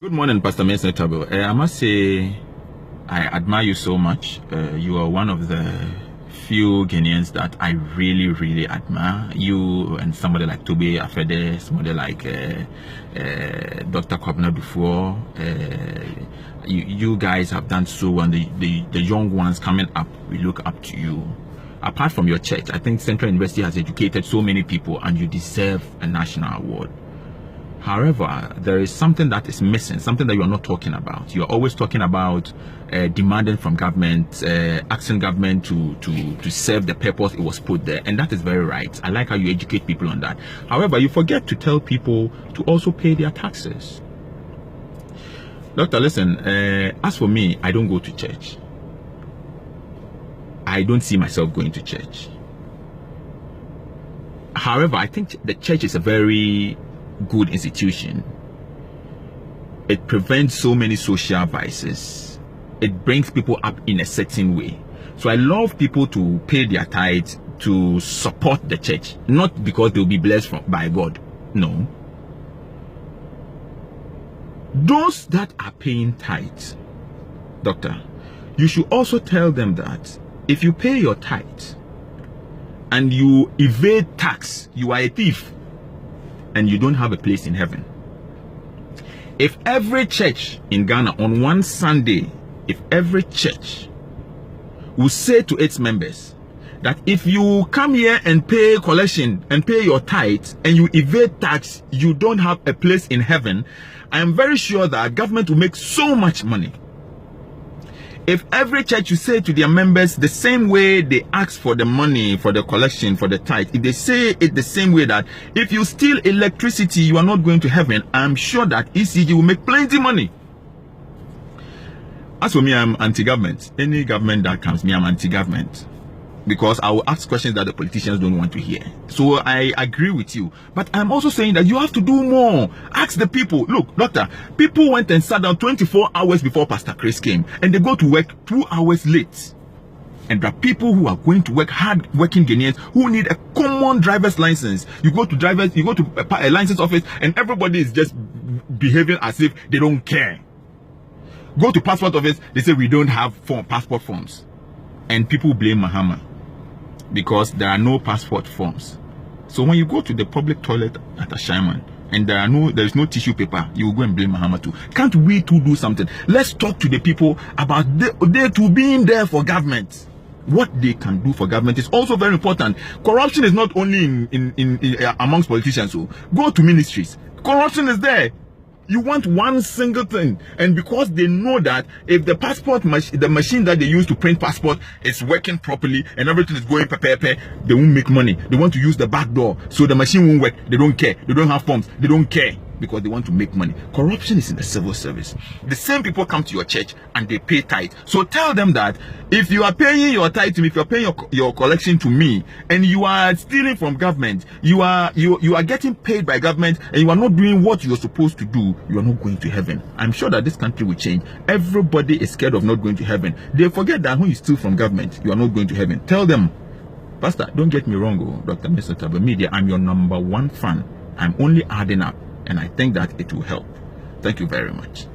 Good morning, Pastor Mason Tabo. I must say, I admire you so much. You are one of the few Ghanaians that I really admire. You and somebody like Tobe Afede, somebody like Dr. Kwabena before. You guys have done so well. The young ones coming up, we look up to you. Apart from your church, I think Central University has educated so many people, and you deserve a national award. However, there is something that is missing, something that you are not talking about. You are always talking about demanding from government, asking government to serve the purpose it was put there. And that is very right. I like how you educate people on that. However, you forget to tell people to also pay their taxes. Doctor, listen, as for me, I don't go to church. I don't see myself going to church. However, I think the church is a very good institution. It prevents so many social vices. It brings people up in a certain way. So I love people to pay their tithe to support the church, not because they'll be blessed by God. No. Those that are paying tithe, doctor, you should also tell them that if you pay your tithe and you evade tax, you are a thief and you don't have a place in heaven. If every church in Ghana on one Sunday, if every church will say to its members that if you come here and pay collection and pay your tithe and you evade tax, you don't have a place in heaven, I am very sure that government will make so much money. If every church you say to their members the same way they ask for the money for the collection for the tithe, if they say it the same way that if you steal electricity you are not going to heaven, I'm sure that ECG will make plenty money. As for me, I'm anti-government. Any government that comes, me, I'm anti-government, because I will ask questions that the politicians don't want to hear. So I agree with you, but I'm also saying that you have to do more. Ask the people. Look, doctor, people went and sat down 24 hours before Pastor Chris came, and they go to work 2 hours late. And there are people who are going to work, hard working Ghanaians who need a common driver's license. You go to a license office and everybody is just behaving as if they don't care. Go to passport office, they say we don't have passport forms, and people blame Mahama because there are no passport forms. So when you go to the public toilet at a shaman and there is no tissue paper, you will go and blame Mahama too. Can't we too do something? Let's talk to the people about they too being there for government. What they can do for government is also very important. Corruption is not only in amongst politicians. So go to ministries. Corruption is there. You want one single thing, and because they know that if the the machine that they use to print passport is working properly and everything is going pepe, they won't make money. They want to use the back door, so the machine won't work. They don't care. They don't have forms. They don't care because they want to make money. Corruption is in the civil service. The same people come to your church and they pay tithe. So tell them that if you are paying your tithe to me, if you are paying your collection to me, and you are stealing from government, you are getting paid by government, and you are not doing what you're supposed to do, you are not going to heaven. I'm sure that this country will change. Everybody is scared of not going to heaven. They forget that when you steal from government, you are not going to heaven. Tell them, Pastor, don't get me wrong, Dr. Mr. Tabo Media, I'm your #1 fan. I'm only adding up, and I think that it will help. Thank you very much.